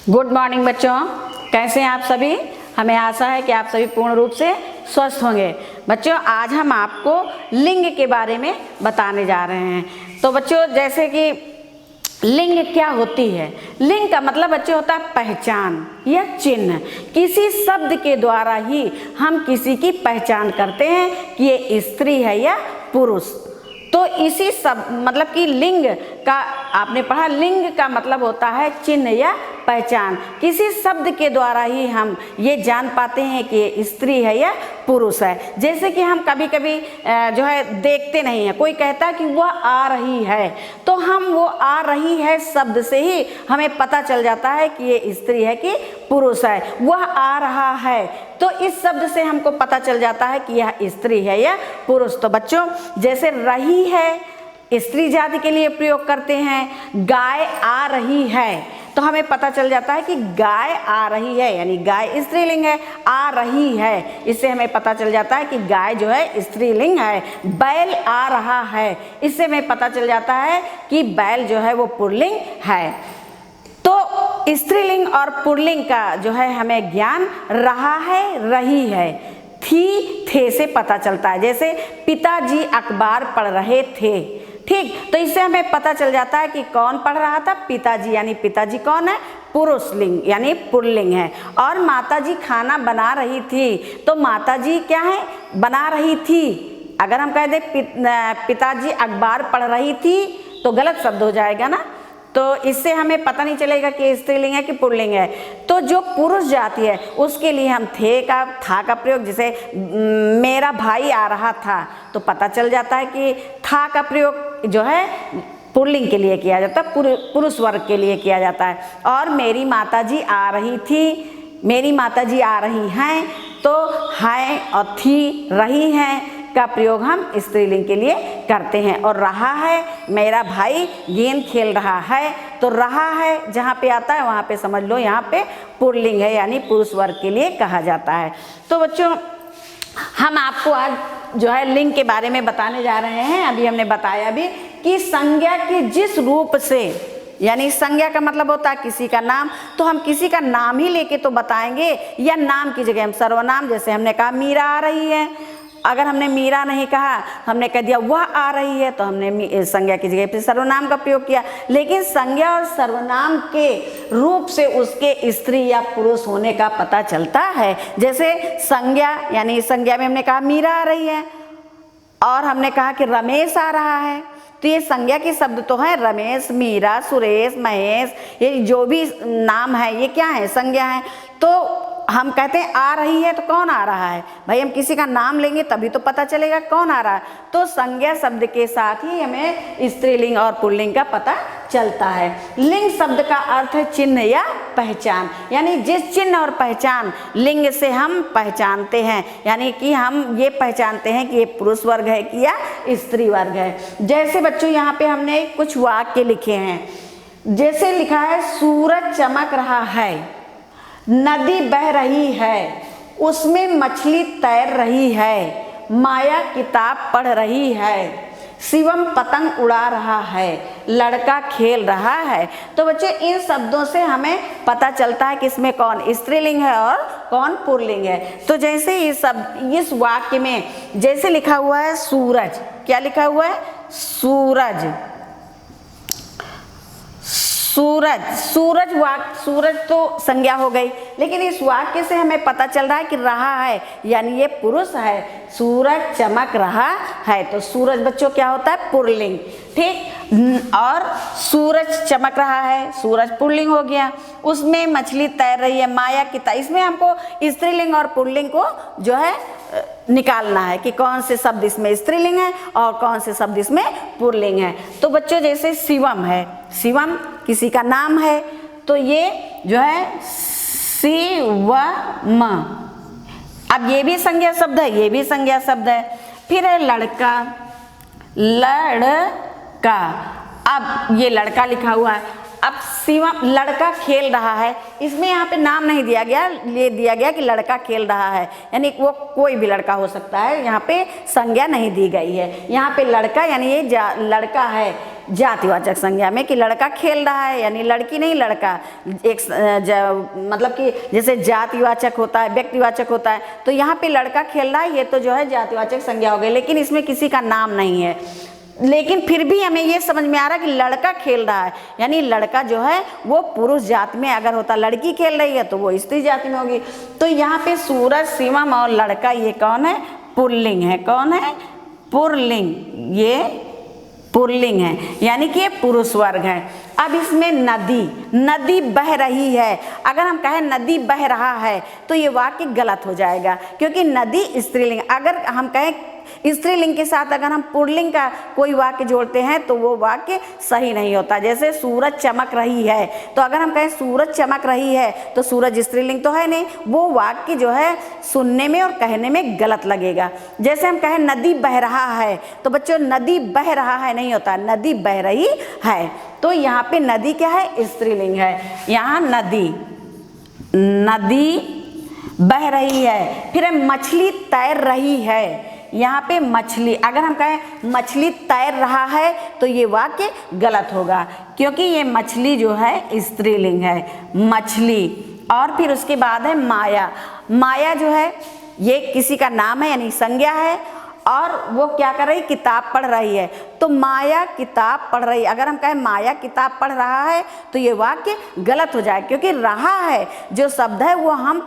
Good morning बच्चों, कैसे हैं आप सभी। हमें आशा है कि आप सभी पूर्ण रूप से स्वस्थ होंगे। बच्चों, आज हम आपको लिंग के बारे में बताने जा रहे हैं। तो बच्चों, जैसे कि लिंग क्या होती है। लिंग का मतलब बच्चों होता है पहचान या चिन्ह। किसी शब्द के द्वारा ही हम किसी की पहचान करते हैं कि ये स्त्री है या पुरुष। तो इसी सब मतलब कि लिंग का आपने पढ़ा, लिंग का मतलब होता है चिन्ह या पहचान। किसी शब्द के द्वारा ही हम ये जान पाते हैं कि ये स्त्री है या पुरुष है। जैसे कि हम कभी कभी जो है देखते नहीं हैं, कोई कहता है कि वह आ रही है, तो हम वो आ रही है शब्द से ही हमें पता चल जाता है कि ये स्त्री है कि पुरुष है। वह आ रहा है, तो इस शब्द से हमको पता चल जाता है कि यह स्त्री है या पुरुष। तो बच्चों, जैसे रही है स्त्री जाति के लिए प्रयोग करते हैं। गाय आ रही है, तो हमें पता चल जाता है कि गाय आ रही है, यानी गाय स्त्रीलिंग है। आ रही है, इससे हमें पता चल जाता है कि गाय जो है स्त्रीलिंग है। बैल आ रहा है, इससे हमें पता चल जाता है कि बैल जो है वो पुल्लिंग है। तो स्त्रीलिंग और पुल्लिंग का जो है हमें ज्ञान रहा है, रही है, थी, थे से पता चलता है। जैसे पिताजी अखबार पढ़ रहे थे, ठीक, तो इससे हमें पता चल जाता है कि कौन पढ़ रहा था, पिताजी, यानी पिताजी कौन है, पुरुष लिंग यानी पुल्लिंग है। और माताजी खाना बना रही थी, तो माताजी क्या है, बना रही थी। अगर हम कह दें पिताजी अखबार पढ़ रही थी तो गलत शब्द हो जाएगा ना, तो इससे हमें पता नहीं चलेगा कि स्त्रीलिंग है कि पुल्लिंग है। तो जो पुरुष जाति है उसके लिए हम थे का, था का प्रयोग, जैसे मेरा भाई आ रहा था, तो पता चल जाता है कि था का प्रयोग जो है पुल्लिंग के लिए किया जाता है, पुरुष वर्ग के लिए किया जाता है। और मेरी माताजी आ रही थी, मेरी माताजी आ रही हैं, तो हैं और थी, रही हैं का प्रयोग हम स्त्रीलिंग के लिए करते हैं। और रहा है, मेरा भाई गेंद खेल रहा है, तो रहा है जहाँ पे आता है वहाँ पे समझ लो यहाँ पे पुल्लिंग है, यानी पुरुष वर्ग के लिए कहा जाता है। तो बच्चों, हम आपको आज जो है लिंग के बारे में बताने जा रहे हैं। अभी हमने बताया भी कि संज्ञा के जिस रूप से, यानी संज्ञा का मतलब होता है किसी का नाम, तो हम किसी का नाम ही लेके तो बताएंगे, या नाम की जगह हम सर्वनाम, जैसे हमने कहा मीरा आ रही है, अगर हमने मीरा नहीं कहा, हमने कह दिया वह आ रही है, तो हमने संज्ञा की जगह पे सर्वनाम का प्रयोग किया। लेकिन संज्ञा और सर्वनाम के रूप से उसके स्त्री या पुरुष होने का पता चलता है। जैसे संज्ञा, यानी संज्ञा में हमने कहा मीरा आ रही है, और हमने कहा कि रमेश आ रहा है, तो ये संज्ञा के शब्द तो हैं। रमेश, मीरा, सुरेश, महेश, ये जो भी नाम है ये क्या है, संज्ञा है। तो हम कहते हैं आ रही है, तो कौन आ रहा है भाई, हम किसी का नाम लेंगे तभी तो पता चलेगा कौन आ रहा है। तो संज्ञा शब्द के साथ ही हमें स्त्रीलिंग और पुल्लिंग का पता चलता है। लिंग शब्द का अर्थ है चिन्ह या पहचान, यानी जिस चिन्ह और पहचान लिंग से हम पहचानते हैं, यानी कि हम ये पहचानते हैं कि ये पुरुष वर्ग है कि या स्त्री वर्ग है। जैसे बच्चों यहाँ पे हमने कुछ वाक्य लिखे हैं। जैसे लिखा है, सूरज चमक रहा है, नदी बह रही है, उसमें मछली तैर रही है, माया किताब पढ़ रही है, शिवम पतंग उड़ा रहा है, लड़का खेल रहा है। तो बच्चे, इन शब्दों से हमें पता चलता है कि इसमें कौन स्त्रीलिंग है और कौन पुल्लिंग है। तो जैसे ये शब्द इस वाक्य में जैसे लिखा हुआ है सूरज, क्या लिखा हुआ है, सूरज, सूरज, सूरज वाक्य, सूरज तो संज्ञा हो गई, लेकिन इस वाक्य से हमें पता चल रहा है कि रहा है, यानी ये पुरुष है। सूरज चमक रहा है, तो सूरज बच्चों क्या होता है, पुल्लिंग, ठीक। और सूरज चमक रहा है, सूरज पुल्लिंग हो गया। उसमें मछली तैर रही है, माया की, इसमें हमको स्त्रीलिंग और पुल्लिंग को जो है निकालना है कि कौन से शब्द इसमें स्त्रीलिंग है और कौन से शब्द इसमें पुल्लिंग है। तो बच्चों, जैसे शिवम है, शिवम किसी का नाम है, तो ये जो है शिवम, अब ये भी संज्ञा शब्द है, ये भी संज्ञा शब्द है। फिर है लड़का, लड़का, अब ये लड़का लिखा हुआ है। अब शिवम, लड़का खेल रहा है, इसमें यहाँ पे नाम नहीं दिया गया, ये दिया गया कि लड़का खेल रहा है, यानी वो कोई भी लड़का हो सकता है, यहाँ पे संज्ञा नहीं दी गई है। यहाँ पे लड़का यानी ये लड़का है, जातिवाचक संज्ञा में कि लड़का खेल रहा है, यानी लड़की नहीं लड़का। एक मतलब कि जैसे जातिवाचक होता है, व्यक्तिवाचक होता है, तो यहाँ पे लड़का खेल रहा है, ये तो जो है जातिवाचक संज्ञा हो गई, लेकिन इसमें किसी का नाम नहीं है। लेकिन फिर भी हमें ये समझ में आ रहा है कि लड़का खेल रहा है, यानी लड़का जो है वो पुरुष जाति में अगर होता, लड़की खेल रही है तो वो स्त्री जाति में होगी। तो यहाँ पे सूरज, शिवम और लड़का ये कौन है? पुल्लिंग है। कौन है? पुल्लिंग। ये पुल्लिंग है, यानी कि ये पुरुष वर्ग है। अब इसमें नदी, नदी बह रही है, अगर हम कहें नदी बह रहा है तो ये वाक्य गलत हो जाएगा, क्योंकि नदी स्त्रीलिंग। अगर हम कहें स्त्रीलिंग के साथ अगर हम पुल्लिंग का कोई वाक्य जोड़ते हैं तो वो वाक्य सही नहीं होता। जैसे सूरज चमक रही है, तो अगर हम कहें सूरज चमक रही है तो सूरज स्त्रीलिंग तो है नहीं, वो वाक्य जो है सुनने में और कहने में गलत लगेगा। जैसे हम कहें नदी बह रहा है, तो बच्चों नदी बह रहा है नहीं होता, नदी बह रही है। तो यहाँ पे नदी क्या है? स्त्रीलिंग है। यहाँ नदी, नदी बह रही है। फिर मछली तैर रही है, यहाँ पे मछली, अगर हम कहें मछली तैर रहा है तो ये वाक्य गलत होगा, क्योंकि ये मछली जो है स्त्रीलिंग है, मछली। और फिर उसके बाद है माया। माया जो है ये किसी का नाम है, यानी संज्ञा है, और वो क्या कर रही? किताब पढ़ रही है। तो माया किताब पढ़ रही है, अगर हम कहें माया किताब पढ़ रहा है तो ये वाक्य गलत हो जाए, क्योंकि रहा है जो शब्द है वो हम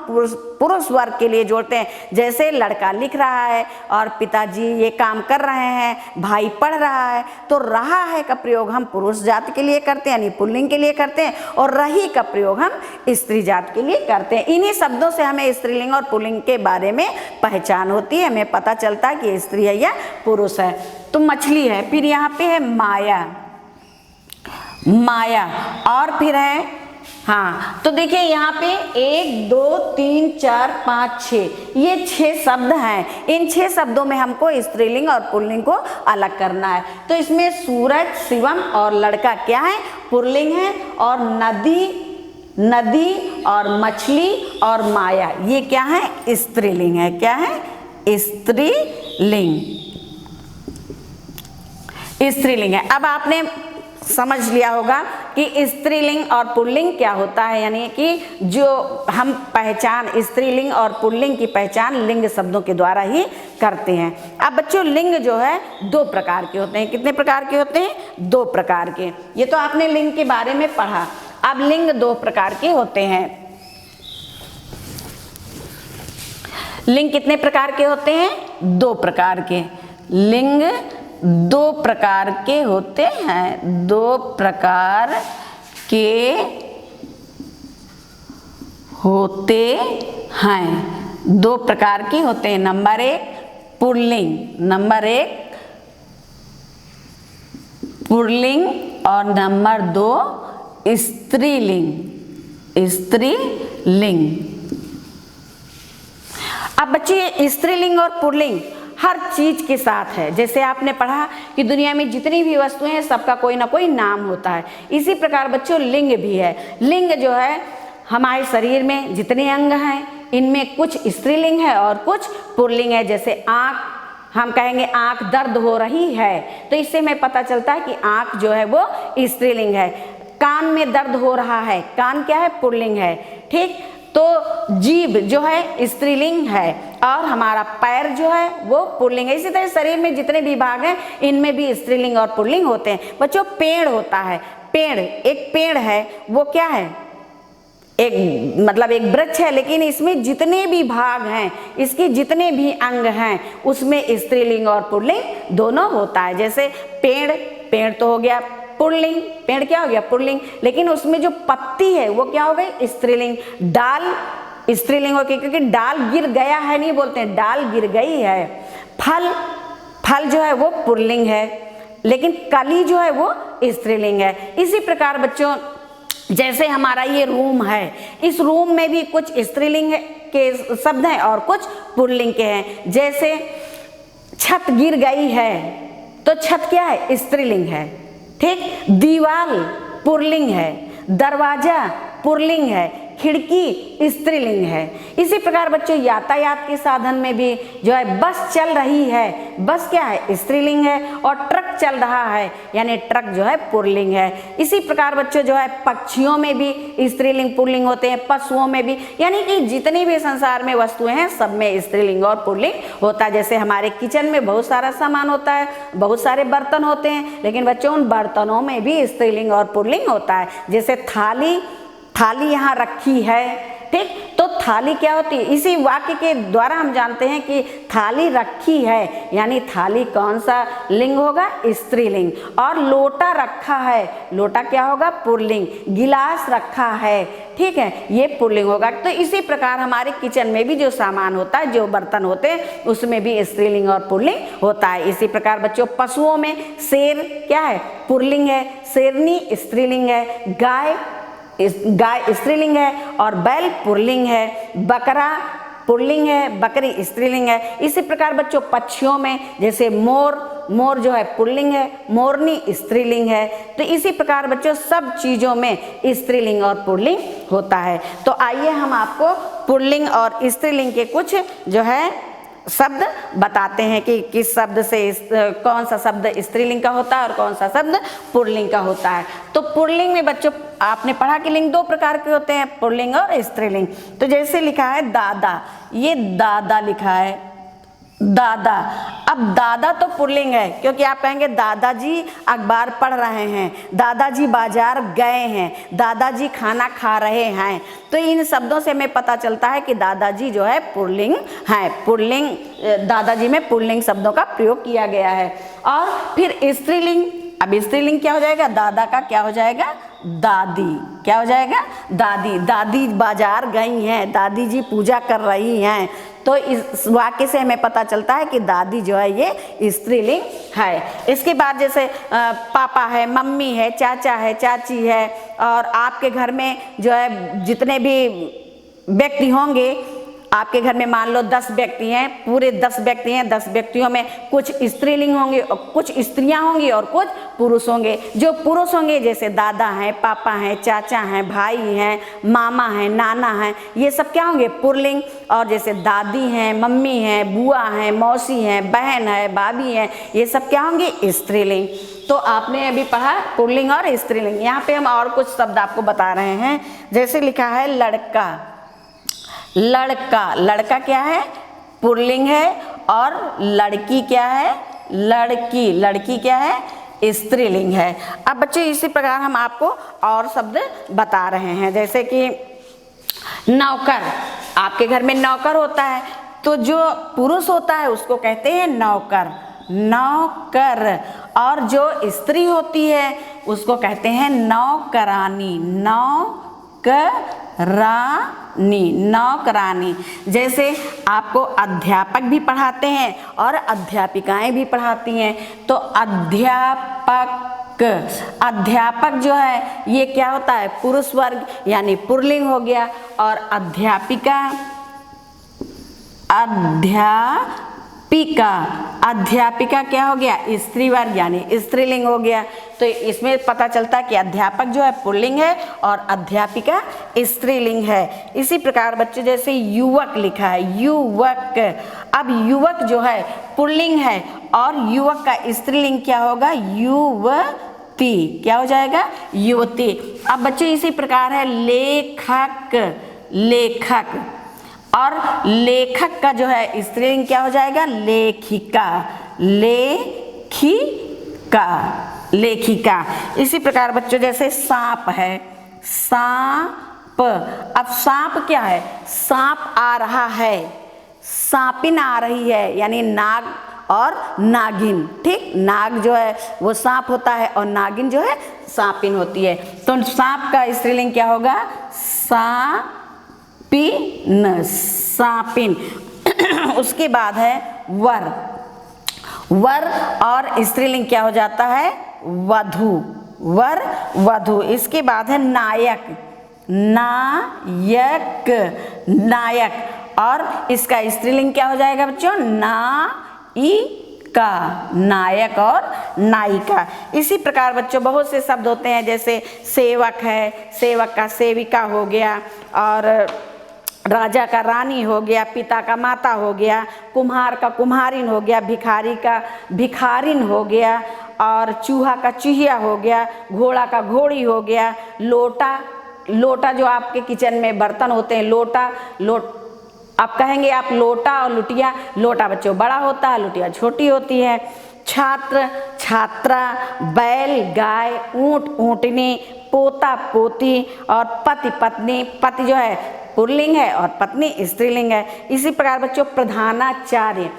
पुरुष वर्ग के लिए जोड़ते हैं। जैसे लड़का लिख रहा है और पिताजी ये काम कर रहे हैं, भाई पढ़ रहा है, तो रहा है का प्रयोग हम पुरुष जाति के लिए करते हैं, यानी पुल्लिंग के लिए करते हैं, और रही का प्रयोग हम स्त्री जाति के लिए करते हैं। इन्हीं शब्दों से हमें स्त्रीलिंग और पुल्लिंग के बारे में पहचान होती है, हमें पता चलता है कि स्त्री है या पुरुष है। तो मछली है, फिर यहाँ पे है माया, माया, और फिर है, हाँ, तो देखिए यहाँ पे 1 2 3 4 5 6, ये 6 शब्द हैं। इन 6 शब्दों में हमको स्त्रीलिंग और पुल्लिंग को अलग करना है। तो इसमें सूरज, शिवम और लड़का क्या है? पुल्लिंग है, और नदी, नदी और मछली और माया ये क्या है? स्त्रीलिंग है। क्या है? स्त्रीलिंग, स्त्रीलिंग है। अब आपने समझ लिया होगा कि स्त्रीलिंग और पुल्लिंग क्या होता है, यानी कि जो हम पहचान स्त्रीलिंग और पुल्लिंग की पहचान लिंग शब्दों के द्वारा ही करते हैं। अब बच्चों लिंग जो है 2 प्रकार के होते हैं। कितने प्रकार के होते हैं? 2 प्रकार के। ये तो आपने लिंग के बारे में पढ़ा। अब लिंग 2 प्रकार के होते हैं। लिंग कितने प्रकार के होते हैं? 2 प्रकार के। लिंग 2 प्रकार के होते हैं, 2 प्रकार के होते हैं, 2 प्रकार के होते हैं। नंबर 1 पुल्लिंग, नंबर 1 पुल्लिंग, और नंबर 2 स्त्रीलिंग, स्त्रीलिंग। अब बच्चे स्त्रीलिंग और पुल्लिंग हर चीज के साथ है। जैसे आपने पढ़ा कि दुनिया में जितनी भी वस्तुएं हैं सबका कोई ना कोई नाम होता है, इसी प्रकार बच्चों लिंग भी है। लिंग जो है हमारे शरीर में जितने अंग हैं इनमें कुछ स्त्रीलिंग है और कुछ पुल्लिंग है। जैसे आँख, हम कहेंगे आँख दर्द हो रही है, तो इससे हमें पता चलता है कि आँख जो है वो स्त्रीलिंग है। कान में दर्द हो रहा है, कान क्या है? पुल्लिंग है। ठीक, तो जीभ जो है स्त्रीलिंग है, और हमारा पैर जो है वो पुल्लिंग है। इसी तरह शरीर में जितने भी भाग हैं इनमें भी स्त्रीलिंग और पुल्लिंग होते हैं। बच्चों पेड़ होता है, पेड़, एक पेड़ है वो क्या है? एक मतलब एक वृक्ष है, लेकिन इसमें जितने भी भाग हैं, इसके जितने भी अंग हैं उसमें स्त्रीलिंग और पुल्लिंग दोनों होता है। जैसे पेड़, पेड़ तो हो गया पुल्लिंग, पेड़ क्या हो गया? पुल्लिंग, लेकिन उसमें जो पत्ती है वो क्या हो गई? स्त्रीलिंग। डाल स्त्रीलिंग हो गई, क्योंकि डाल गिर गया है नहीं बोलते हैं, डाल गिर गई है। फल, फल जो है वो पुल्लिंग है, लेकिन कली जो है वो स्त्रीलिंग है। इसी प्रकार बच्चों जैसे हमारा ये रूम है, इस रूम में भी कुछ स्त्रीलिंग के शब्द हैं और कुछ पुल्लिंग के हैं। जैसे छत गिर गई है, तो छत क्या है? स्त्रीलिंग है। ठीक, दीवार पुल्लिंग है, दरवाजा पुल्लिंग है, खिड़की स्त्रीलिंग है। इसी प्रकार बच्चों यातायात के साधन में भी जो है बस चल रही है, बस क्या है? स्त्रीलिंग है। और ट्रक ट्रक चल रहा है, यानी ट्रक जो है पुल्लिंग है। इसी प्रकार बच्चों जो है पक्षियों में भी स्त्रीलिंग पुल्लिंग होते हैं, पशुओं में भी, यानी कि जितनी भी संसार में वस्तुएं हैं सब में स्त्रीलिंग और पुल्लिंग होता है। जैसे हमारे किचन में बहुत सारा सामान होता है, बहुत सारे बर्तन होते हैं, लेकिन बच्चों उन बर्तनों में भी स्त्रीलिंग और पुल्लिंग होता है। जैसे थाली यहाँ रखी है, ठीक, तो थाली क्या होती है, इसी वाक्य के द्वारा हम जानते हैं कि थाली रखी है, यानी थाली कौन सा लिंग होगा, स्त्रीलिंग। और लोटा रखा है, लोटा क्या होगा, पुल्लिंग। गिलास रखा है, ठीक है, ये पुल्लिंग होगा। तो इसी प्रकार हमारे किचन में भी जो सामान होता है, जो बर्तन होते हैं, उसमें भी स्त्रीलिंग और पुल्लिंग होता है। इसी प्रकार बच्चों पशुओं में शेर क्या है, पुल्लिंग है, शेरनी स्त्रीलिंग है, गाय स्त्रीलिंग है और बैल पुल्लिंग है, बकरा पुल्लिंग है, बकरी स्त्रीलिंग है। इसी प्रकार बच्चों पक्षियों में जैसे मोर जो है पुल्लिंग है, मोरनी स्त्रीलिंग है। तो इसी प्रकार बच्चों सब चीज़ों में स्त्रीलिंग और पुल्लिंग होता है। तो आइए हम आपको पुल्लिंग और स्त्रीलिंग के कुछ जो है शब्द बताते हैं कि किस शब्द से कौन सा शब्द स्त्रीलिंग का होता है और कौन सा शब्द पुल्लिंग का होता है। तो पुल्लिंग में बच्चों आपने पढ़ा कि लिंग दो प्रकार के होते हैं, पुल्लिंग और स्त्रीलिंग। तो जैसे लिखा है दादा, ये दादा लिखा है, दादा। अब दादा तो पुल्लिंग है, क्योंकि आप कहेंगे दादाजी अखबार पढ़ रहे हैं, दादाजी बाजार गए हैं, दादाजी खाना खा रहे हैं। तो इन शब्दों से हमें पता चलता है कि दादाजी जो है पुल्लिंग है, पुल्लिंग, दादाजी में पुल्लिंग शब्दों का प्रयोग किया गया है। और फिर स्त्रीलिंग, अब स्त्रीलिंग क्या हो जाएगा, दादा का क्या हो जाएगा, दादी। क्या हो जाएगा, दादी। दादी बाजार गई हैं, दादी जी पूजा कर रही हैं। तो इस वाक्य से हमें पता चलता है कि दादी जो है ये स्त्रीलिंग है। इसके बाद जैसे पापा है, मम्मी है, चाचा है, चाची है, और आपके घर में जो है जितने भी व्यक्ति होंगे, आपके घर में मान लो 10 व्यक्ति हैं, पूरे 10 व्यक्ति हैं, 10 व्यक्तियों में कुछ स्त्रीलिंग होंगे और कुछ स्त्रियां होंगी और कुछ पुरुष होंगे। जो पुरुष होंगे जैसे दादा हैं, पापा हैं, चाचा हैं, भाई हैं, मामा हैं, नाना हैं, ये सब क्या होंगे, पुल्लिंग। और जैसे दादी हैं, मम्मी हैं, बुआ हैं, मौसी हैं, बहन है, भाभी हैं, ये सब क्या होंगे, स्त्रीलिंग। तो आपने अभी पढ़ा पुल्लिंग और स्त्रीलिंग। यहाँ पे हम और कुछ शब्द आपको बता रहे हैं। जैसे लिखा है लड़का, लड़का, लड़का क्या है, पुल्लिंग है। और लड़की क्या है, लड़की, लड़की क्या है, स्त्रीलिंग है। अब बच्चे इसी प्रकार हम आपको और शब्द बता रहे हैं। जैसे कि नौकर, आपके घर में नौकर होता है, तो जो पुरुष होता है उसको कहते हैं नौकर, नौकर। और जो स्त्री होती है उसको कहते हैं नौकरानी, नौकरानी, नौकरानी। जैसे आपको अध्यापक भी पढ़ाते हैं और अध्यापिकाएं भी पढ़ाती हैं। तो अध्यापक, अध्यापक जो है ये क्या होता है, पुरुष वर्ग यानी पुल्लिंग हो गया। और अध्यापिका, अध्यापिका, अध्यापिका क्या हो गया, स्त्री वर्ग यानी स्त्रीलिंग हो गया। तो इसमें पता चलता है कि अध्यापक जो है पुल्लिंग है और अध्यापिका स्त्रीलिंग है। इसी प्रकार बच्चे जैसे युवक लिखा है, युवक। अब युवक जो है पुल्लिंग है और युवक का स्त्रीलिंग क्या होगा, युवती। क्या हो जाएगा, युवती। अब बच्चे इसी प्रकार है लेखक, लेखक। और लेखक का जो है स्त्रीलिंग क्या हो जाएगा, लेखिका, लेखिका, लेखिका। इसी प्रकार बच्चों जैसे सांप है, सांप। अब सांप क्या है, सांप आ रहा है, सांपिन आ रही है, यानी नाग और नागिन। ठीक, नाग जो है वो सांप होता है और नागिन जो है सांपिन होती है। तो सांप का स्त्रीलिंग क्या होगा, सांपिन, सांपिन। उसके बाद है वर, वर और स्त्रीलिंग क्या हो जाता है, वधू, वर, वधू। इसके बाद है नायक, नायक, नायक। और इसका स्त्रीलिंग क्या हो जाएगा बच्चों, नायिका, नायक और नायिका। इसी प्रकार बच्चों बहुत से शब्द होते हैं। जैसे सेवक है, सेवक का सेविका हो गया, और राजा का रानी हो गया, पिता का माता हो गया, कुम्हार का कुम्हारिन हो गया, भिखारी का भिखारिन हो गया। और चूहा का चूहिया हो गया, घोड़ा का घोड़ी हो गया, लोटा जो आपके किचन में बर्तन होते हैं, आप कहेंगे आप लोटा और लुटिया। लोटा बच्चों बड़ा होता है, लुटिया छोटी होती है। छात्र, छात्रा, बैल, गाय, ऊंट, ऊंटनी, पोता, पोती और पति, पत्नी। पति जो है पुल्लिंग है और पत्नी स्त्रीलिंग है। इसी प्रकार बच्चों प्रधानाचार्य,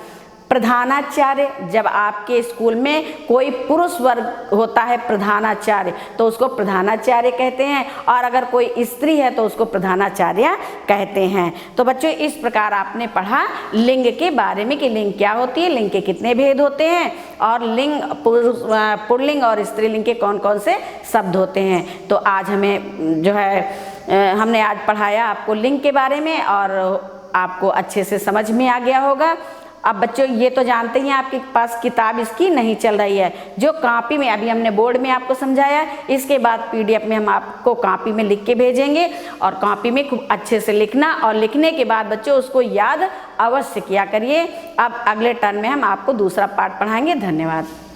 प्रधानाचार्य जब आपके स्कूल में कोई पुरुष वर्ग होता है प्रधानाचार्य, तो उसको प्रधानाचार्य कहते हैं, और अगर कोई स्त्री है तो उसको प्रधानाचार्य कहते हैं। तो बच्चों इस प्रकार आपने पढ़ा लिंग के बारे में कि लिंग क्या होती है, लिंग के कितने भेद होते हैं, और लिंग पुल्लिंग और स्त्रीलिंग के कौन कौन से शब्द होते हैं। तो आज हमें जो है हमने आज पढ़ाया आपको लिंग के बारे में, और आपको अच्छे से समझ में आ गया होगा। अब बच्चों ये तो जानते ही आपके पास किताब इसकी नहीं चल रही है, जो कॉपी में अभी हमने बोर्ड में आपको समझाया, इसके बाद पीडीएफ में हम आपको कॉपी में लिख के भेजेंगे, और कॉपी में खूब अच्छे से लिखना, और लिखने के बाद बच्चों उसको याद अवश्य किया करिए। अब अगले टर्न में हम आपको दूसरा पार्ट पढ़ाएंगे। धन्यवाद।